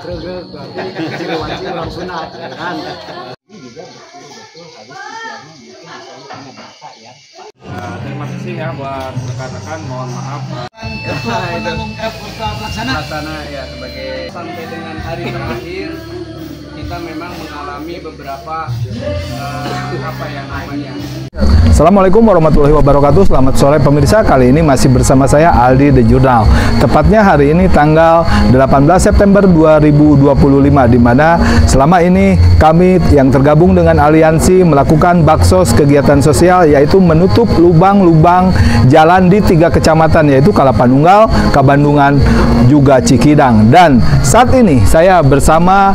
Regeg berarti ciruan orang sunat ya kan. Ini juga betul-betul harus istilahnya mungkin misalnya punya data ya. Terima kasih ya buat rekan-rekan, mohon maaf. Pelaksana ya sebagai sampai dengan hari terakhir kita memang mengalami beberapa apa ya namanya. Assalamualaikum warahmatullahi wabarakatuh. Selamat sore pemirsa. Kali ini masih bersama saya Aldi The Jurnal. Tepatnya hari ini tanggal 18 September 2025, di mana selama ini kami yang tergabung dengan aliansi melakukan baksos kegiatan sosial, yaitu menutup lubang-lubang jalan di 3 kecamatan, yaitu Kalapanunggal, Kabandungan, juga Cikidang. Dan saat ini saya bersama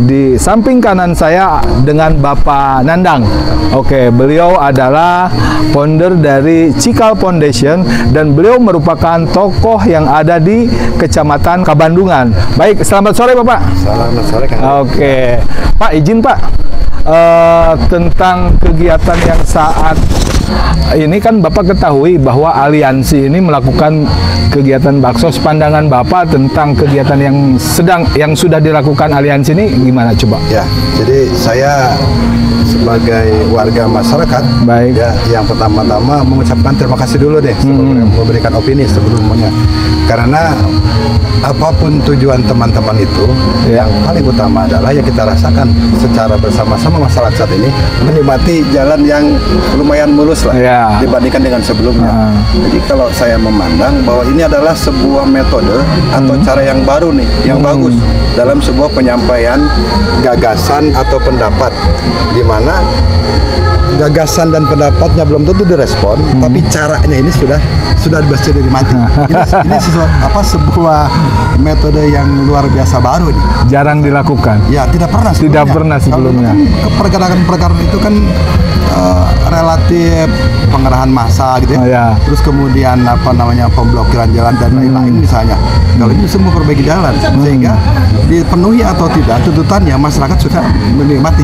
di samping kanan saya dengan Bapak Nandang. Oke, beliau adalah founder dari Cikal Foundation dan beliau merupakan tokoh yang ada di Kecamatan Kabandungan. Baik, selamat sore Bapak. Selamat sore Kang. Oke, Pak, izin Pak, tentang kegiatan yang saat ini kan Bapak ketahui bahwa aliansi ini melakukan kegiatan baksos. Pandangan Bapak tentang kegiatan yang sudah dilakukan aliansi ini gimana coba? Ya, jadi saya sebagai warga masyarakat, baik ya, yang pertama-tama mengucapkan terima kasih dulu deh sebelum memberikan opini sebelumnya, karena apapun tujuan teman-teman itu, yang paling utama adalah yang kita rasakan secara bersama-sama masyarakat saat ini menikmati jalan yang lumayan mulus lah dibandingkan dengan sebelumnya. Jadi kalau saya memandang bahwa ini adalah sebuah metode atau cara yang baru nih, yang bagus dalam sebuah penyampaian gagasan atau pendapat, di mana gagasan dan pendapatnya belum tentu direspon, tapi caranya ini sudah bisa dinikmati. Ini sebuah metode yang luar biasa baru nih. Jarang dilakukan. Ya, tidak pernah sebelumnya. Pergerakan itu kan relatif pengerahan massa gitu ya. Terus kemudian pemblokiran jalan dan lain-lain misalnya. Kalau ini semua perbaiki jalan sehingga dipenuhi atau tidak tuntutannya masyarakat sudah menikmati.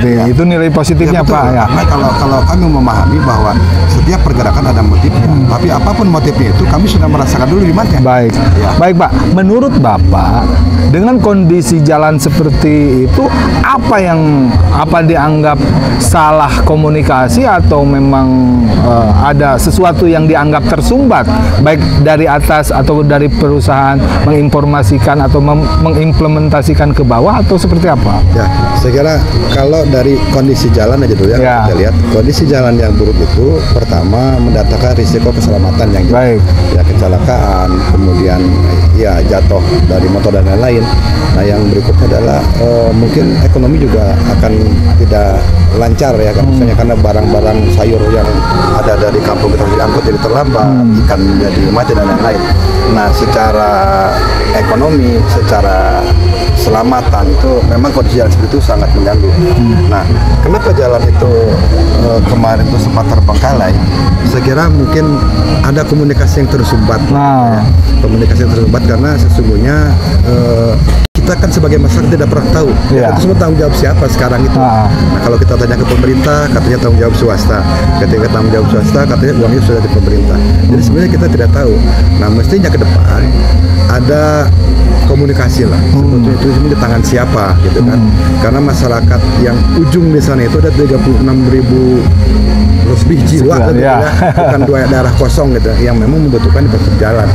Ya. Itu nilai positifnya ya, Pak ya. Karena kalau kami memahami bahwa setiap pergerakan ada motifnya, tapi apapun motifnya itu kami sudah merasakan dulu nikmatnya. Baik. Ya. Baik Pak, menurut Bapak dengan kondisi jalan seperti itu apa dianggap salah komunikasi atau memang ada sesuatu yang dianggap tersumbat baik dari atas atau dari perusahaan menginformasikan atau mengimplementasikan ke bawah atau seperti apa? Ya, saya kira kalau dari kondisi jalan aja dulu ya. Kita lihat kondisi jalan yang buruk itu pertama mendatangkan risiko keselamatan yang baik. Ya, kecelakaan, kemudian ya jatuh dari motor dan lain-lain. Nah, yang berikutnya adalah mungkin ekonomi juga akan tidak lancar ya, misalnya karena barang-barang sayur yang ada dari kampung kita diangkut jadi terlambat, ikan menjadi mati dan lain-lain. Nah, secara ekonomi, secara keselamatan itu memang kondisi jalan seperti itu sangat mengganggu. Nah, kenapa jalan itu kemarin itu sempat terbengkalai? Saya kira mungkin ada komunikasi yang tersumbat. Ya. Komunikasi yang tersumbat karena sesungguhnya kita kan sebagai masyarakat tidak pernah tahu itu semua tanggung jawab siapa sekarang itu. Nah, kalau kita tanya ke pemerintah katanya tanggung jawab swasta, ketika tanggung jawab swasta katanya uangnya sudah di pemerintah. Jadi sebenarnya kita tidak tahu. Nah, mestinya ke depan ada komunikasi lah sebetulnya itu di tangan siapa gitu kan, karena masyarakat yang ujung di sana itu ada 36.000 lebih jiwa gitu ya, bukan daerah kosong gitu yang memang membutuhkan infrastruktur jalan.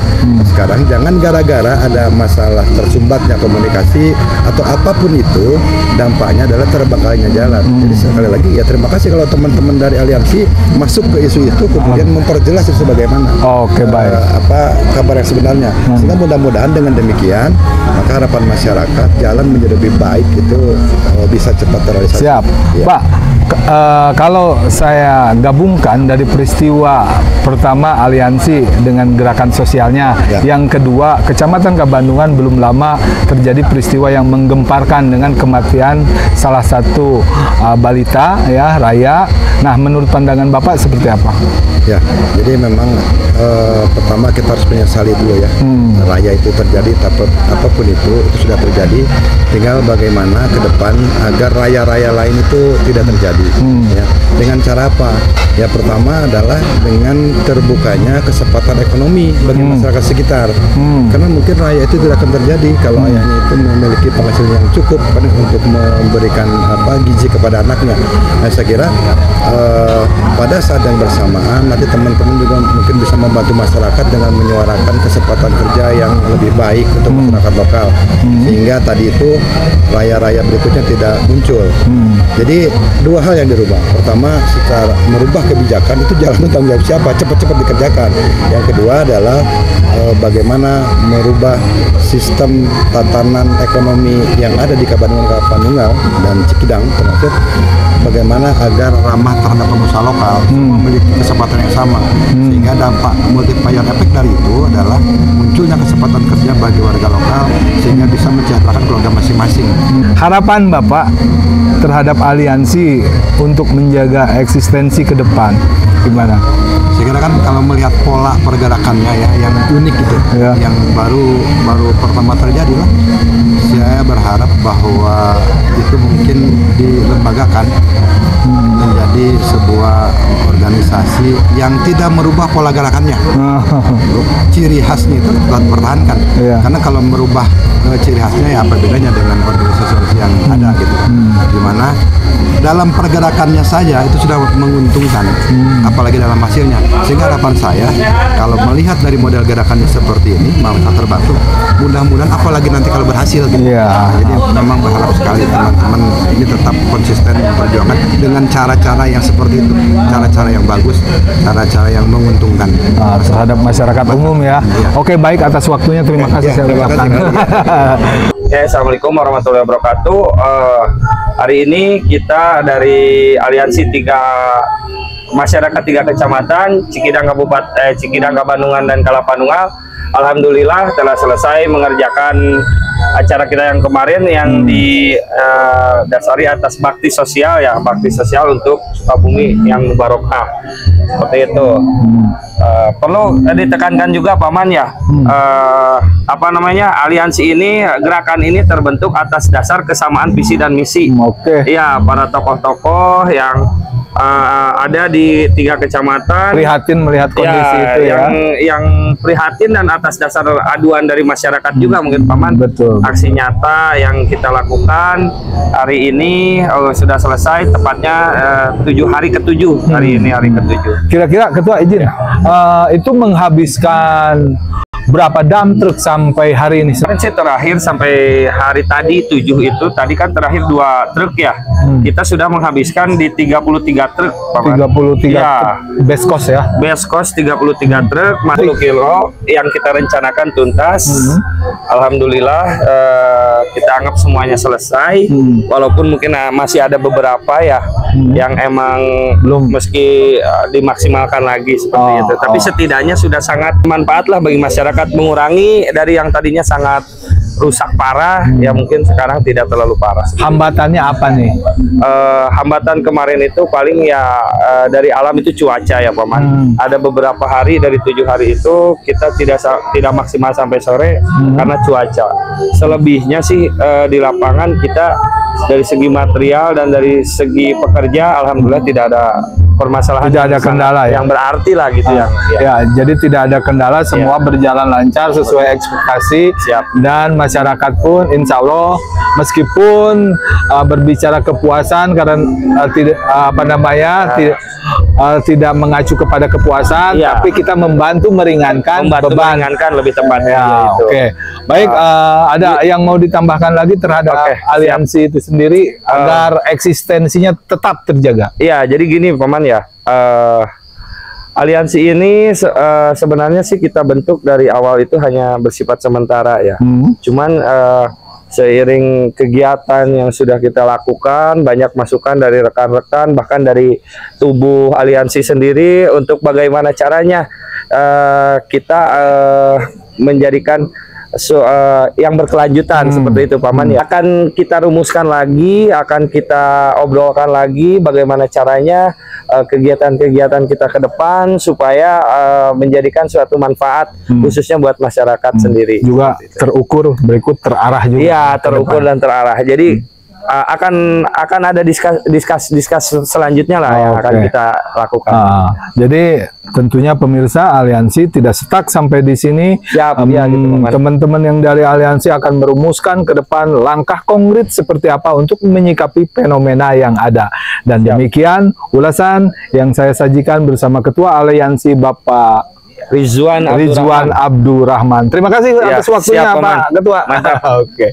Sekarang jangan gara-gara ada masalah tersumbatnya komunikasi atau apapun itu dampaknya adalah terbengkalainya jalan. Jadi sekali lagi ya terima kasih kalau teman-teman dari aliansi masuk ke isu itu kemudian memperjelas itu sebagaimana apa kabar yang sebenarnya, sehingga mudah-mudahan dengan demikian maka harapan masyarakat jalan menjadi lebih baik itu bisa cepat terrealisasi. Siap, ya. Pak. Kalau saya gabungkan dari peristiwa pertama aliansi dengan gerakan sosialnya, yang kedua Kecamatan Kabandungan belum lama terjadi peristiwa yang menggemparkan dengan kematian salah satu balita ya, Raya. Nah, menurut pandangan Bapak seperti apa? Ya, jadi memang pertama kita harus menyesali dulu ya. Raya itu terjadi, apapun itu sudah terjadi. Tinggal bagaimana ke depan agar raya-raya lain itu tidak terjadi. Ya, dengan cara apa? Ya, pertama adalah dengan terbukanya kesempatan ekonomi bagi masyarakat sekitar. Karena mungkin raya itu tidak akan terjadi kalau ayahnya itu memiliki penghasilan yang cukup untuk memberikan gizi kepada anaknya. Nah, saya kira pada saat yang bersamaan nanti teman-teman juga mungkin bisa membantu masyarakat dengan menyuarakan kesempatan kerja yang lebih baik untuk masyarakat lokal, sehingga tadi itu raya-raya berikutnya tidak muncul. Jadi dua hal yang dirubah. Pertama, secara merubah kebijakan itu jangan tanggung jawab siapa, cepat-cepat dikerjakan. Yang kedua adalah bagaimana merubah sistem tatanan ekonomi yang ada di Kabanunggal dan Cikidang, termasuk bagaimana agar ramah terhadap pengusaha lokal memiliki kesempatan yang sama, sehingga dampak multiplier efek dari itu adalah munculnya kesempatan kerja bagi warga lokal sehingga bisa mensejahterakan keluarga masing-masing. Harapan Bapak terhadap aliansi untuk menjaga eksistensi ke depan gimana? Saya kira kan kalau melihat pola pergerakannya ya yang unik gitu, yang baru pertama terjadi lah. Saya berharap bahwa itu mungkin dilembagakan menjadi sebuah organisasi yang tidak merubah pola gerakannya. Ciri khasnya itu tetap dipertahankan. Karena kalau merubah ciri khasnya ya apa bedanya dengan organisasi yang ada gitu. Dimana dalam pergerakannya saja itu sudah menguntungkan, apalagi dalam hasilnya. Sehingga harapan saya kalau melihat dari model gerakannya seperti ini, malah terbantu. Mudah-mudahan apalagi nanti kalau berhasil gitu. Jadi memang berharap sekali teman-teman ini tetap konsisten memperjuangkan dengan cara-cara yang seperti itu, cara-cara yang bagus, cara-cara yang menguntungkan terhadap masyarakat umum ya. Oke, baik, atas waktunya terima kasih saya ucapkan. Assalamualaikum warahmatullahi wabarakatuh. Hari ini kita dari Aliansi Masyarakat 3 Kecamatan Cikidang Cikidang, Kabandungan, dan Kalapanunggal, alhamdulillah telah selesai mengerjakan acara kita yang kemarin yang didasari atas bakti sosial ya, bakti sosial untuk Sukabumi yang barokah seperti itu. Perlu ditekankan juga Paman ya, aliansi ini, gerakan ini terbentuk atas dasar kesamaan visi dan misi. Ya, para tokoh-tokoh yang ada di 3 kecamatan prihatin melihat kondisi itu ya, yang prihatin dan atas dasar aduan dari masyarakat juga mungkin Paman. Betul. Aksi nyata yang kita lakukan hari ini sudah selesai, tepatnya 7 hari ke-7 hari ini, hari ke-7. Kira-kira Ketua izin itu menghabiskan berapa dump truk sampai hari ini? Terakhir sampai hari tadi 7 itu, tadi kan terakhir 2 truk ya. Kita sudah menghabiskan di 33 truk, Paman. 33 ya. Base cost ya? Base cost 33 truk, 10 kilo yang kita rencanakan tuntas. Alhamdulillah kita anggap semuanya selesai. Walaupun mungkin masih ada beberapa ya yang emang belum meski dimaksimalkan lagi seperti itu. Tapi setidaknya sudah sangat bermanfaat lah bagi masyarakat, mengurangi dari yang tadinya sangat rusak parah ya mungkin sekarang tidak terlalu parah. Hambatannya apa nih? Hambatan kemarin itu paling ya dari alam itu cuaca ya Paman. Ada beberapa hari dari 7 hari itu kita tidak maksimal sampai sore karena cuaca. Selebihnya sih di lapangan kita dari segi material dan dari segi pekerja alhamdulillah tidak ada permasalahan, tidak ada kendala yang berarti lah gitu ya. Jadi tidak ada kendala, semua berjalan lancar sesuai ekspektasi. Dan masyarakat pun insya Allah meskipun berbicara kepuasan karena tidak mengacu kepada kepuasan, tapi kita membantu meringankan beban, lebih tepatnya. Oke. Baik, ada yang mau ditambahkan lagi terhadap aliansi itu sendiri agar eksistensinya tetap terjaga? Iya, jadi gini Paman ya, aliansi ini sebenarnya sih kita bentuk dari awal itu hanya bersifat sementara ya. Cuman seiring kegiatan yang sudah kita lakukan, banyak masukan dari rekan-rekan, bahkan dari tubuh aliansi sendiri untuk bagaimana caranya kita menjadikan yang berkelanjutan seperti itu Paman ya. Akan kita rumuskan lagi, akan kita obrolkan lagi bagaimana caranya kegiatan-kegiatan kita ke depan supaya menjadikan suatu manfaat khususnya buat masyarakat sendiri. Juga terukur, berikut terarah juga. Iya, terukur dan terarah. Jadi akan ada diskus selanjutnya lah yang akan kita lakukan. Jadi tentunya pemirsa, aliansi tidak stuck sampai di sini. Siap, ya, gitu, teman-teman yang dari aliansi akan merumuskan ke depan langkah konkret seperti apa untuk menyikapi fenomena yang ada. Dan demikian ulasan yang saya sajikan bersama Ketua Aliansi Bapak Rizwan Abdurrahman. Terima kasih atas waktunya, Pak Ketua. Mantap. Oke.